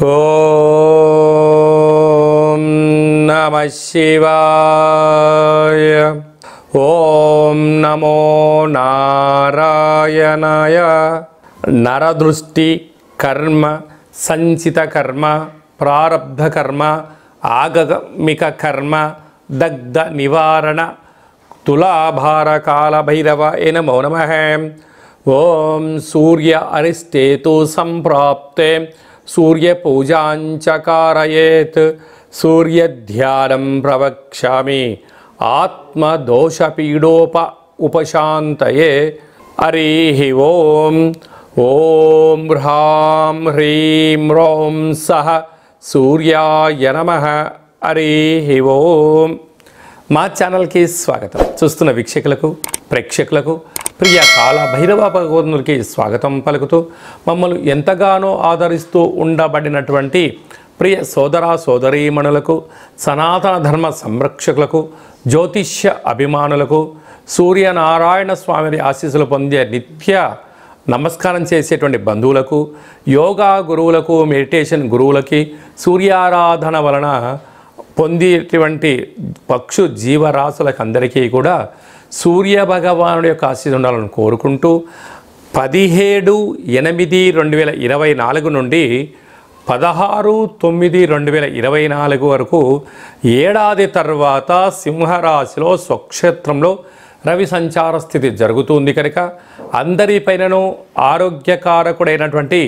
ఓం నమః శివాయ. ఓం నమో నారాయణాయ. నరదృష్టి కర్మ, సంచిత కర్మ, ప్రారబ్ధ కర్మ, ఆగమిక కర్మ, దగ్ధ నివారణ, తులాభార కాల భైరవ నమో నమః. ఓం సూర్య అరిష్టేతు సంప్రాప్తే సూర్య పూజాంచ కారయేత్. సూర్యధ్యానం ప్రవక్ష్యామి ఆత్మదోషపీడోప ఉపశాంతయే. హరి ఓం. ఓం హ్రాం హ్రీం రోం సః సూర్యాయ నమః. హరి ఓం. మా ఛానల్కి స్వాగతం. చూస్తున్న వీక్షకులకు, ప్రేక్షకులకు, ప్రియ కాల భైరవ భగవంతునికి స్వాగతం పలుకుతూ మమ్మల్ని ఎంతగానో ఆదరిస్తూ ఉండబడినటువంటి ప్రియ సోదర సోదరీమణులకు, సనాతన ధర్మ సంరక్షకులకు, జ్యోతిష్య అభిమానులకు, సూర్యనారాయణ స్వామిని ఆశీస్సులు పొందే నిత్య నమస్కారం చేసేటువంటి బంధువులకు, యోగా గురువులకు, మెడిటేషన్ గురువులకి, సూర్యారాధన వలన పొందేటువంటి పక్షు జీవరాశులకు అందరికీ కూడా సూర్య భగవానుడి యొక్క ఆశీస్సు ఉండాలని కోరుకుంటూ 17/8/2024 నుండి 16/9/2024 వరకు ఏడాది తర్వాత సింహరాశిలో స్వక్షేత్రంలో రవి సంచార స్థితి జరుగుతుంది కనుక అందరిపైనను ఆరోగ్యకారకుడైనటువంటి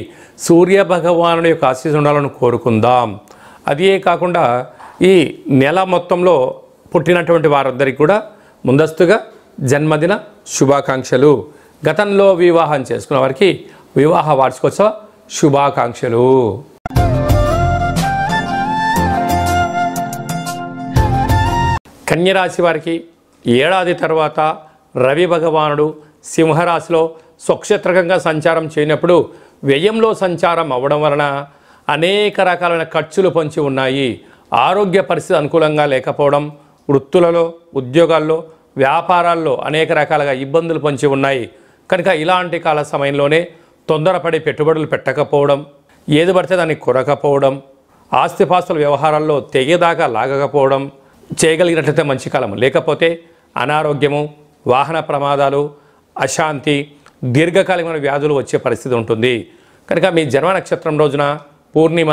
సూర్య భగవానుడి యొక్క ఆశీస్సు ఉండాలని కోరుకుందాం. అదే కాకుండా ఈ నెల మొత్తంలో పుట్టినటువంటి వారందరికీ కూడా ముందస్తుగా జన్మదిన శుభాకాంక్షలు. గతంలో వివాహం చేసుకున్న వారికి వివాహ వార్షికోత్సవ శుభాకాంక్షలు. కన్యరాశి వారికి ఏడాది తర్వాత రవి భగవానుడు సింహరాశిలో స్వక్షేత్రకంగా సంచారం చేయనప్పుడు వ్యయంలో సంచారం అవ్వడం వలన అనేక రకాలైన ఖర్చులు పొంచి ఉన్నాయి. ఆరోగ్య పరిస్థితి అనుకూలంగా లేకపోవడం, వృత్తులలో, ఉద్యోగాల్లో, వ్యాపారాల్లో అనేక రకాలుగా ఇబ్బందులు పొంచి ఉన్నాయి. కనుక ఇలాంటి కాల సమయంలోనే తొందరపడి పెట్టుబడులు పెట్టకపోవడం, ఏది పడితే దాన్ని కొరకపోవడం, ఆస్తిపాస్తుల వ్యవహారాల్లో తెగేదాకా లాగకపోవడం చేయగలిగినట్లయితే మంచి కాలం. లేకపోతే అనారోగ్యము, వాహన ప్రమాదాలు, అశాంతి, దీర్ఘకాలికమైన వ్యాధులు వచ్చే పరిస్థితి ఉంటుంది. కనుక మీ జన్మ నక్షత్రం రోజున పూర్ణిమ,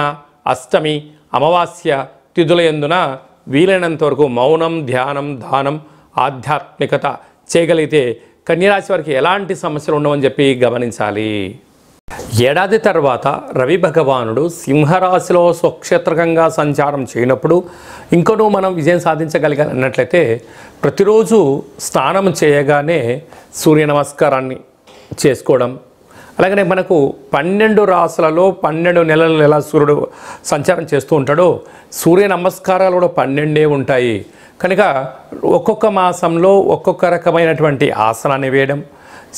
అష్టమి, అమావాస్య తిథుల యందున వీలైనంత వరకు మౌనం, ధ్యానం, దానం, ఆధ్యాత్మికత చేయగలిగితే కన్యరాశి వారికి ఎలాంటి సమస్యలు ఉండవని చెప్పి గమనించాలి. ఏడాది తర్వాత రవి భగవానుడు సింహరాశిలో స్వక్షేత్రకంగా సంచారం చేయనప్పుడు ఇంకనూ మనం విజయం సాధించగలిగినట్లయితే ప్రతిరోజు స్నానం చేయగానే సూర్య నమస్కారాన్ని చేసుకోవడం, అలాగనే మనకు 12 రాశులలో 12 నెలలు ఎలా సూర్యుడు సంచారం చేస్తూ ఉంటాడో సూర్య నమస్కారాలు కూడా 12 ఉంటాయి. కనుక ఒక్కొక్క మాసంలో ఒక్కొక్క రకమైనటువంటి ఆసనాన్ని వేయడం,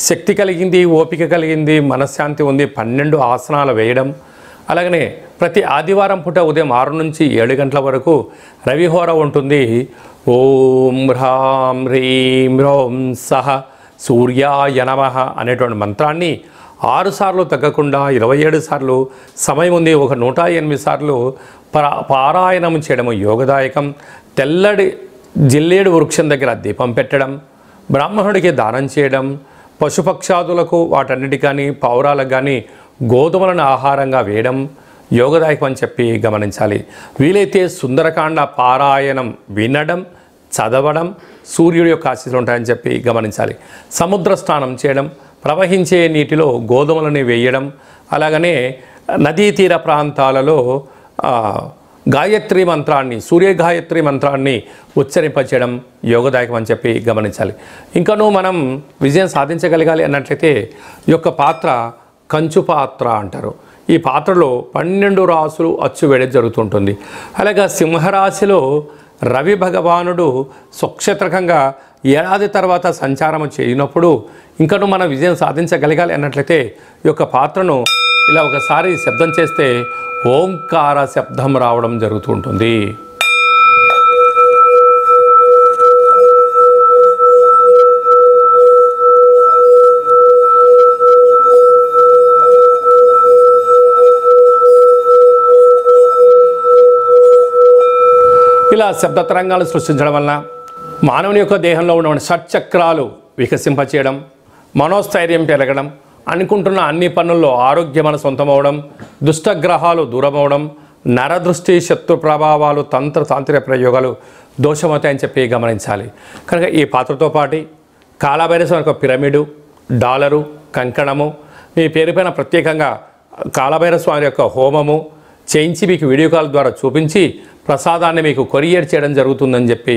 శక్తి కలిగింది, ఓపిక కలిగింది, మనశ్శాంతి ఉంది 12 ఆసనాలు వేయడం, అలాగనే ప్రతి ఆదివారం పూట ఉదయం 6 నుంచి 7 గంటల వరకు రవిహోర ఉంటుంది. ఓం హ్రాం హ్రీం రోం సః సూర్యాయ నమః అనేటువంటి మంత్రాన్ని 6 సార్లు తగ్గకుండా 27 సార్లు సమయం ఉంది, ఒక 108 సార్లు పారాయణం చేయడము యోగదాయకం. తెల్లడి జిల్లేడు వృక్షం దగ్గర దీపం పెట్టడం, బ్రాహ్మణుడికి దానం చేయడం, పశుపక్షాదులకు వాటన్నిటి కానీ పౌరాలకు కానీ గోధుమలను ఆహారంగా వేయడం యోగదాయకం అని చెప్పి గమనించాలి. వీలైతే సుందరకాండ పారాయణం వినడం, చదవడం సూర్యుడి యొక్క ఆశీస్సులు ఉంటాయని చెప్పి గమనించాలి. సముద్ర స్నానం చేయడం, ప్రవహించే నీటిలో గోధుమలని వేయడం, అలాగనే నదీ తీర ప్రాంతాలలో గాయత్రి మంత్రాన్ని, సూర్య గాయత్రి మంత్రాన్ని ఉచ్చరింపచేయడం యోగదాయకం అని చెప్పి గమనించాలి. ఇంకనూ మనం విజయం సాధించగలగాలి అన్నట్లయితే ఈ యొక్క పాత్ర కంచు పాత్ర అంటారు. ఈ పాత్రలో 12 రాసులు అచ్చు వేయడం జరుగుతుంటుంది. అలాగే సింహరాశిలో రవి భగవానుడు స్వక్షేత్రకంగా ఏడాది తర్వాత సంచారం చేయనప్పుడు ఇంకనూ మనం విజయం సాధించగలగాలి అన్నట్లయితే ఈ యొక్క పాత్రను ఇలా ఒకసారి శబ్దం చేస్తే ఓంకార శబ్దం రావడం జరుగుతుంటుంది. ఇలా శబ్ద తరంగాలు సృష్టించడం వలన మానవుని యొక్క దేహంలో ఉన్న షట్చక్రాలు వికసింపచేయడం, మనోస్థైర్యం పెరగడం, అనుకుంటున్న అన్ని పనుల్లో ఆరోగ్యం మన సొంతమవడం, దుష్టగ్రహాలు దూరమవడం, నరదృష్టి శత్రు ప్రభావాలు తాంత్రిక ప్రయోగాలు దోషమవుతాయని చెప్పి గమనించాలి. కనుక ఈ పాత్రతో పాటు కాలభైరవ యొక్క పిరమిడు, డాలరు, కంకణము, మీ పేరుపైన ప్రత్యేకంగా కాలభైరవ స్వామి యొక్క హోమము చేయించి మీకు వీడియో కాల్ ద్వారా చూపించి ప్రసాదాన్ని మీకు కొరియర్ చేయడం జరుగుతుందని చెప్పి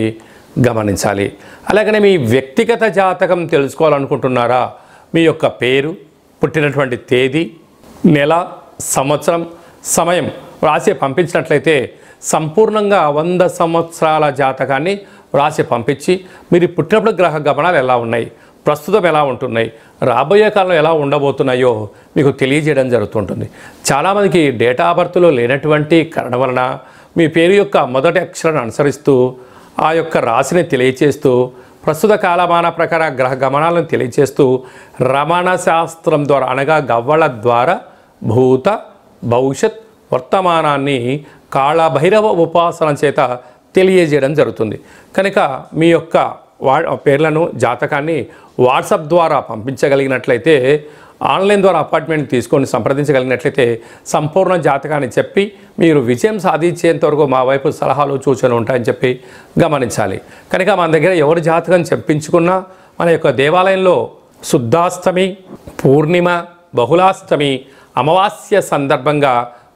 గమనించాలి. అలాగనే మీ వ్యక్తిగత జాతకం తెలుసుకోవాలనుకుంటున్నారా? మీ యొక్క పేరు, పుట్టినటువంటి తేదీ, నెల, సంవత్సరం, సమయం రాసి పంపించినట్లయితే సంపూర్ణంగా 100 సంవత్సరాల జాతకాన్ని రాసి పంపించి మీరు పుట్టినప్పుడు గ్రహ గమనాలు ఎలా ఉన్నాయి, ప్రస్తుతం ఎలా ఉంటున్నాయి, రాబోయే కాలంలో ఎలా ఉండబోతున్నాయో మీకు తెలియజేయడం జరుగుతుంటుంది. చాలామందికి డేటా ఆఫ్ బర్త్లో లేనటువంటి కారణం వలన మీ పేరు యొక్క మొదటి అక్షరాన్ని అనుసరిస్తూ ఆ యొక్క రాశిని తెలియచేస్తూ ప్రస్తుత కాలమాన ప్రకార గ్రహ గమనాలను తెలియచేస్తూ రమణ శాస్త్రం ద్వారా అనగా గవ్వల ద్వారా భూత భవిష్యత్ వర్తమానాన్ని కాళభైరవ ఉపాసన చేత తెలియజేయడం జరుగుతుంది. కనుక మీ యొక్క పేర్లను జాతకాన్ని వాట్సాప్ ద్వారా పంపించగలిగినట్లయితే, ఆన్లైన్ ద్వారా అపాయింట్మెంట్ తీసుకొని సంప్రదించగలిగినట్లయితే సంపూర్ణ జాతకాన్ని చెప్పి మీరు విజయం సాధించేంత వరకు మా వైపు సలహాలు సూచనలు ఉంటాయని చెప్పి గమనించాలి. కనుక మన దగ్గర ఎవరి జాతకం చెప్పించుకున్నా మన యొక్క దేవాలయంలో శుద్ధాష్టమి, పూర్ణిమ, బహుళాష్టమి, అమావాస్య సందర్భంగా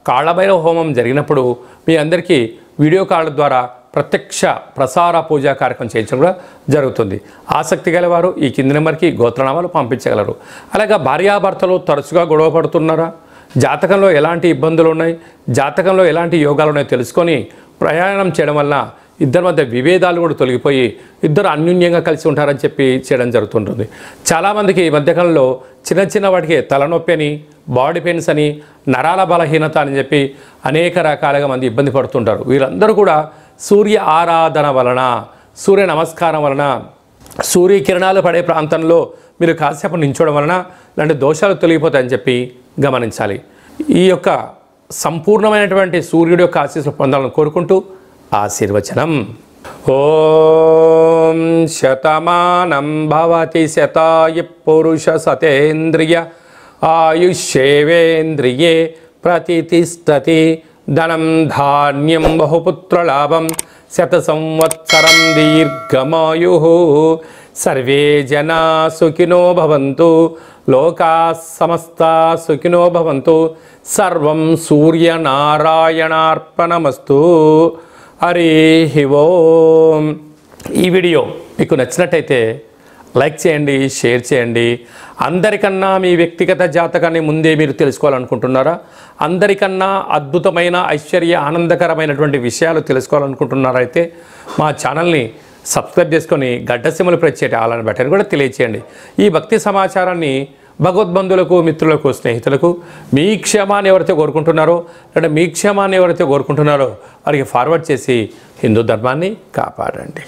కాళభైరవ హోమం జరిగినప్పుడు మీ అందరికీ వీడియో కాల్ ద్వారా ప్రత్యక్ష ప్రసార పూజా కార్యక్రమం చేయించడం కూడా జరుగుతుంది. ఆసక్తి గలవారు ఈ కింది నెంబర్కి గోత్రనామాలు పంపించగలరు. అలాగే భార్యాభర్తలు తరచుగా గొడవ పడుతున్నారా? జాతకంలో ఎలాంటి ఇబ్బందులు ఉన్నాయి, జాతకంలో ఎలాంటి యోగాలు ఉన్నాయో తెలుసుకొని ప్రయాణం చేయడం వల్ల ఇద్దరి మధ్య విభేదాలు కూడా తొలగిపోయి ఇద్దరు అన్యోన్యంగా కలిసి ఉంటారని చెప్పి చేయడం జరుగుతుంటుంది. చాలామందికి ఈ మధ్యకాలంలో చిన్న వాటికి తలనొప్పి అని, బాడీ పెయిన్స్ అని, నరాల బలహీనత అని చెప్పి అనేక రకాలుగా మంది ఇబ్బంది పడుతుంటారు. వీరందరూ కూడా సూర్య ఆరాధన వలన, సూర్య నమస్కారం వలన, సూర్యకిరణాలు పడే ప్రాంతంలో మీరు కాసేపు నించోవడం వలన ఇలాంటి దోషాలు తొలగిపోతాయని చెప్పి గమనించాలి. ఈ యొక్క సంపూర్ణమైనటువంటి సూర్యుడి యొక్క ఆశీస్సులు పొందాలని కోరుకుంటూ ఆశీర్వచనం. ఓం శతమానం భవతి శతాయు పురుష సతేంద్రియ ఆయుష్యేవేంద్రియే ప్రతితిష్టతి ధనం ధాన్యం బహుపుత్రలాభం శత సంవత్సరం దీర్ఘమాయు. సర్వే జనా సుఖినో భవంతు, లోకా సమస్తా సుఖినో భవంతు. సర్వం సూర్యనారాయణార్పణమస్తు. హరి ఓం. ఈ వీడియో మీకు నచ్చినట్టయితే లైక్ చేయండి, షేర్ చేయండి. అందరికన్నా మీ వ్యక్తిగత జాతకాన్ని ముందే మీరు తెలుసుకోవాలనుకుంటున్నారా? అందరికన్నా అద్భుతమైన ఐశ్వర్య ఆనందకరమైనటువంటి విషయాలు తెలుసుకోవాలనుకుంటున్నారా? అయితే మా ఛానల్ని సబ్స్క్రైబ్ చేసుకొని గడ్డసీమలు ప్రత్యేక ఆలని బట్టని కూడా తెలియచేయండి. ఈ భక్తి సమాచారాన్ని భగవద్బంధువులకు, మిత్రులకు, స్నేహితులకు మీ క్షేమాన్ని ఎవరైతే కోరుకుంటున్నారో లేదా మీ క్షేమాన్ని ఎవరైతే కోరుకుంటున్నారో వారికి ఫార్వర్డ్ చేసి హిందూ ధర్మాన్ని కాపాడండి.